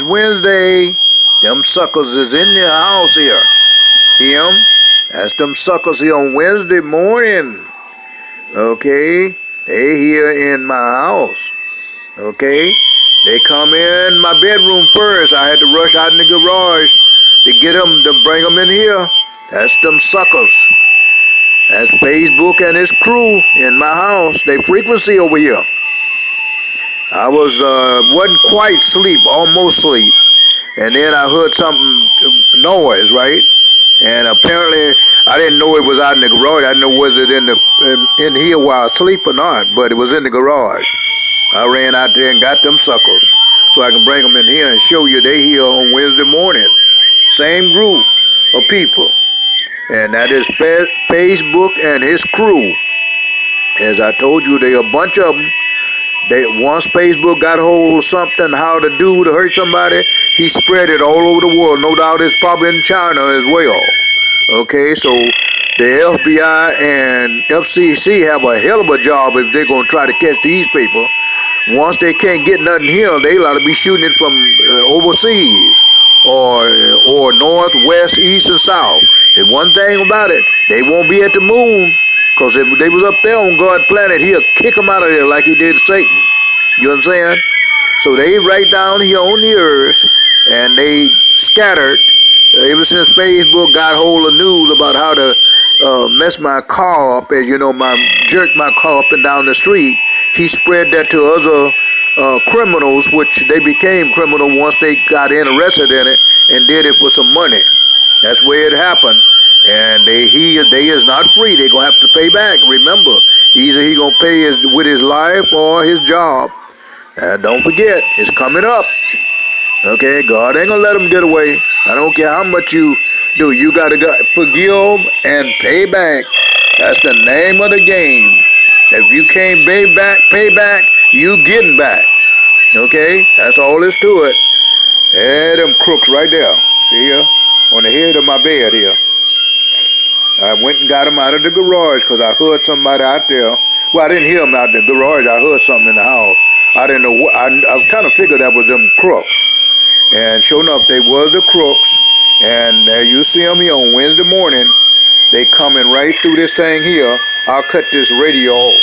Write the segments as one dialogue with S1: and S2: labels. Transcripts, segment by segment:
S1: is Wednesday. Them suckers is in the house here. Him? That's them suckers here on Wednesday morning. Okay? They here in my house. Okay? They come in my bedroom first. I had to rush out in the garage to get them, to bring them in here. That's them suckers. That's Facebook and his crew in my house. They frequency over here. I wasn't quite asleep, almost asleep. And then I heard something, noise, right? And apparently, I didn't know it was out in the garage. I didn't know was it in here while asleep or not, but it was in the garage. I ran out there and got them suckers so I can bring them in here and show you they here on Wednesday morning. Same group of people. And that is Facebook and his crew. As I told you, they a bunch of them. Once Facebook got hold of something, how to do to hurt somebody, he spread it all over the world. No doubt it's probably in China as well. Okay, so the FBI and FCC have a hell of a job if they're going to try to catch these people. Once they can't get nothing here, they ought to be shooting it from overseas or north, west, east, and south. And one thing about it, they won't be at the moon. Because if they was up there on God's planet, he'll kick them out of there like he did Satan. You understand? So they right down here on the earth, and they scattered. Ever since Facebook got hold of news about how to mess my car up, as you know, jerk my car up and down the street, he spread that to other criminals, which they became criminal once they got interested in it and did it for some money. That's where it happened. And they is not free. They're going to have to pay back. Remember, either he going to pay with his life or his job. And don't forget, it's coming up. Okay, God ain't going to let them get away. I don't care how much you do. You got to forgive and pay back. That's the name of the game. If you can't pay back, you getting back. Okay, that's all there's to it. Yeah, them crooks right there. See here? On the head of my bed here. I went and got him out of the garage because I heard somebody out there. Well, I didn't hear him out in the garage. I heard something in the house. I didn't know. I kind of figured that was them crooks. And sure enough, they was the crooks. And you see them here on Wednesday morning. They coming right through this thing here. I'll cut this radio off.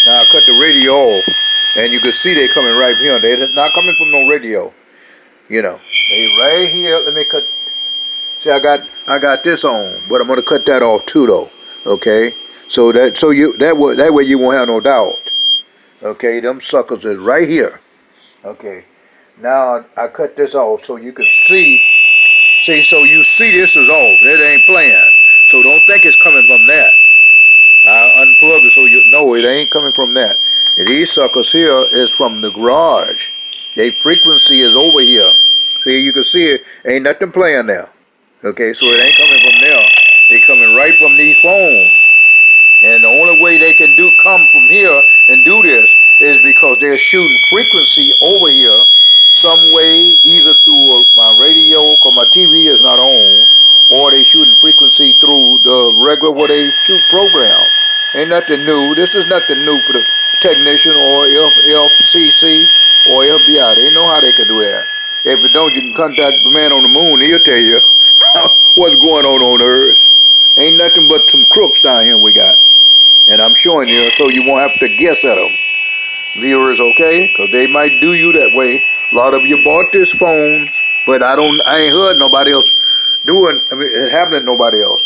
S1: Now I'll cut the radio off. And you can see they coming right here. They're not coming from no radio. You know. They right here. Let me cut. See, I got this on, but I'm gonna cut that off too, though. Okay, that way you won't have no doubt. Okay, them suckers is right here. Okay, now I cut this off so you can see. See, so you see this is off. It ain't playing. So don't think it's coming from that. I unplug it so you know it ain't coming from that. And these suckers here is from the garage. Their frequency is over here. See, you can see it. Ain't nothing playing now. Okay, so it ain't coming from there. They coming right from these phones. And the only way they can come from here and do this is because they're shooting frequency over here some way, either through my radio, because my TV is not on, or they shooting frequency through the regular where they shoot program. Ain't nothing new. This is nothing new for the technician or FCC or FBI. They know how they can do that. If you don't, you can contact the man on the moon. He'll tell you what's going on Earth. Ain't nothing but some crooks down here we got. And I'm showing you so you won't have to guess at them. Viewers, okay? Because they might do you that way. A lot of you bought these phones, but I ain't heard nobody else it happening to nobody else.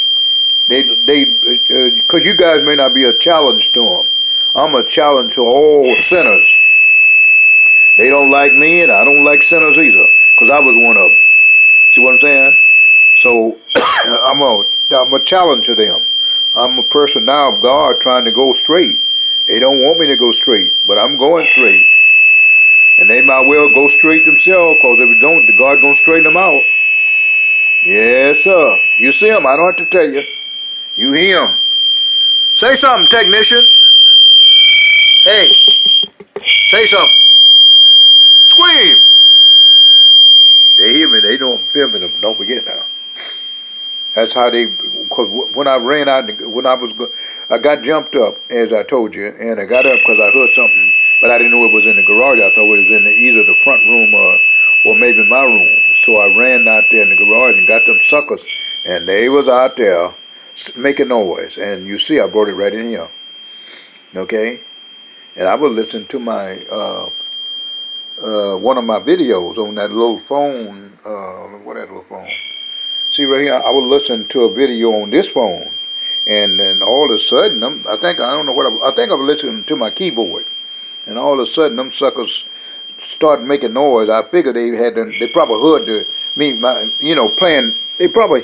S1: Because you guys may not be a challenge to them. I'm a challenge to all sinners. They don't like me, and I don't like sinners either, because I was one of them. See what I'm saying? So I'm a challenge to them. I'm a person now of God trying to go straight. They don't want me to go straight, but I'm going straight. And they might well go straight themselves, because if they don't, God gonna straighten them out. Yes, sir. You see him. I don't have to tell you. You hear him. Say something, technician. Hey, say something. Scream. They hear me. They know I'm filming them. Don't forget now. That's how cause when I ran out, I got jumped up, as I told you, and I got up because I heard something but I didn't know it was in the garage. I thought it was in either the front room or maybe my room. So I ran out there in the garage and got them suckers, and they was out there making noise. And you see, I brought it right in here. Okay, and I was listening to my one of my videos on that little phone. What that little phone? See right here, I was listening to a video on this phone, and then all of a sudden, I don't know what I think I was listening to my keyboard, and all of a sudden, them suckers started making noise. I figured they probably heard playing. They probably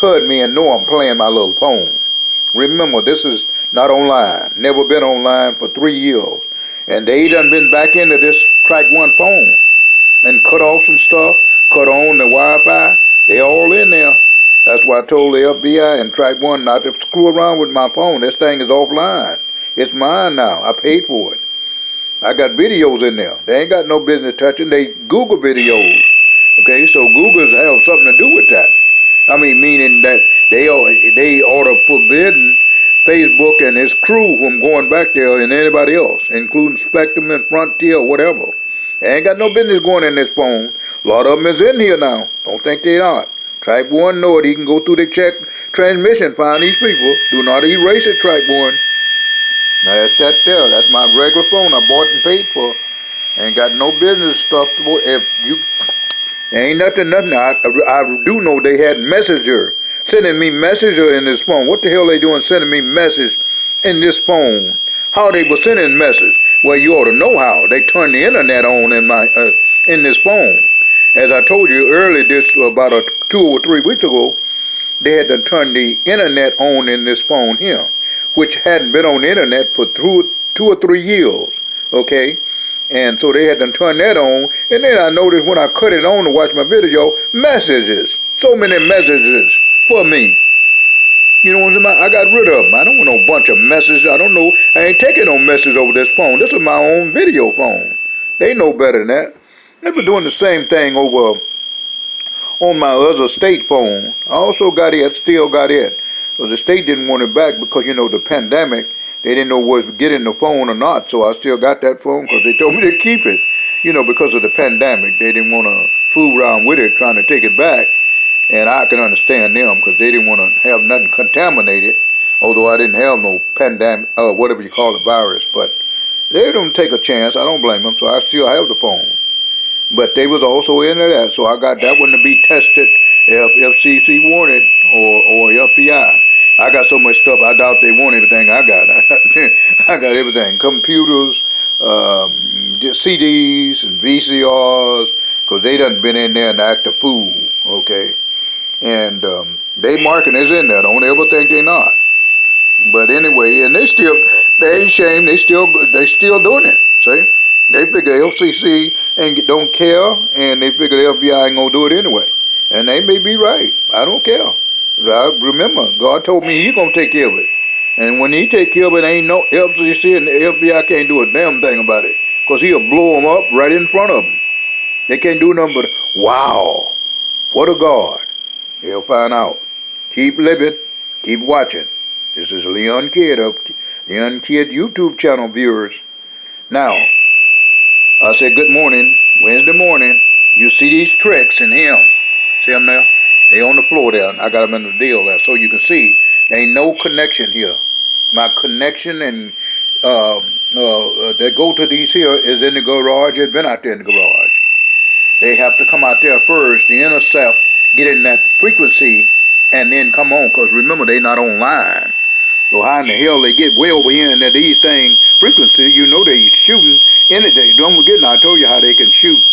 S1: heard me and know I'm playing my little phone. Remember, this is not online. Never been online for 3 years, and they done been back into this Track One phone and cut off some stuff, cut on the Wi-Fi. They all in there. That's why I told the FBI and Track One not to screw around with my phone. This thing is offline. It's mine now. I paid for it. I got videos in there. They ain't got no business touching. They Google videos. Okay, so Google's have something to do with that. I mean, meaning that they ought to forbidden Facebook and his crew from going back there and anybody else, including Spectrum and Frontier or whatever. They ain't got no business going in this phone. A lot of them is in here now. Don't think they not. Track One know it. He can go through the check transmission, find these people. Do not erase it, Track One. Now that's that there. That's my regular phone I bought and paid for. Ain't got no business stuff. If you ain't nothing. I do know they had Messenger sending me Messenger in this phone. What the hell they doing sending me message in this phone? How they were sending message? Well, you ought to know how. They turned the internet on in this phone. As I told you earlier, this about 2 or 3 weeks ago, they had to turn the internet on in this phone here, which hadn't been on the internet for 2 or 3 years. Okay. And so they had to turn that on. And then I noticed when I cut it on to watch my video, messages. So many messages for me. You know what I'm saying? I got rid of them. I don't want no bunch of messages. I don't know. I ain't taking no messages over this phone. This is my own video phone. They know better than that. They were doing the same thing over on my other state phone. I also got it, still got it. So the state didn't want it back because, the pandemic. They didn't know was getting the phone or not, so I still got that phone because they told me to keep it, because of the pandemic. They didn't want to fool around with it, trying to take it back, and I can understand them because they didn't want to have nothing contaminated, although I didn't have no pandemic, whatever you call it, virus, but they don't take a chance. I don't blame them, so I still have the phone. But they was also into that, so I got that one to be tested if FCC wanted or FBI. I got so much stuff, I doubt they want everything I got. I got everything, computers, CDs and VCRs, because they done been in there and act a fool, okay? And they marking is in there, don't ever think they not. But anyway, and they ain't ashamed, they still doing it, see? They figure FCC don't care, and they figure the FBI ain't gonna do it anyway. And they may be right. I don't care. I remember, God told me He gonna take care of it. And when He take care of it, ain't no FCC and the FBI can't do a damn thing about it, because He'll blow them up right in front of them. They can't do nothing but, wow, what a God. They'll find out. Keep living, keep watching. This is Leon Kidd of Leon Kidd YouTube channel viewers. Now, I said good morning, Wednesday morning. You see these tricks in him. See them there? They on the floor there. I got them in the deal there. So you can see there ain't no connection here. My connection and that go to these here is in the garage. It's been out there in the garage. They have to come out there first to intercept, get in that frequency, and then come on. Because remember, they not online. So how in the hell they get way over here into these things frequency? They shooting in it. Don't forget, now I told you how they can shoot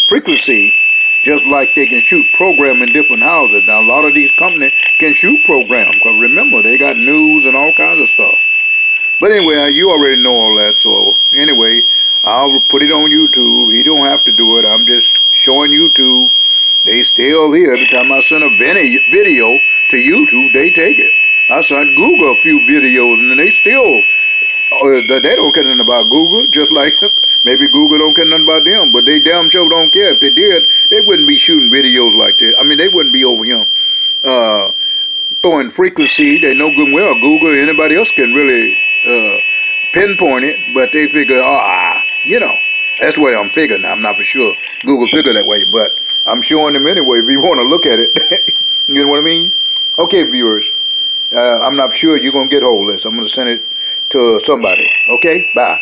S1: frequency just like they can shoot program in different houses. Now a lot of these companies can shoot program because remember they got news and all kinds of stuff. But anyway, you already know all that. So anyway, I'll put it on YouTube. He don't have to do it. I'm just showing YouTube. They still here. Every time I send a video to YouTube, they take it. I sent Google a few videos, and they still, they don't care nothing about Google, just like maybe Google don't care nothing about them, but they damn sure don't care. If they did, they wouldn't be shooting videos like this. I mean, they wouldn't be over here throwing frequency. They know good and well Google, anybody else can really pinpoint it, but they figure, that's the way I'm figuring. I'm not for sure Google figure that way, but I'm showing them anyway if you want to look at it. You know what I mean? Okay, viewers, I'm not sure you're going to get hold of this. I'm going to send it to somebody. Okay, bye.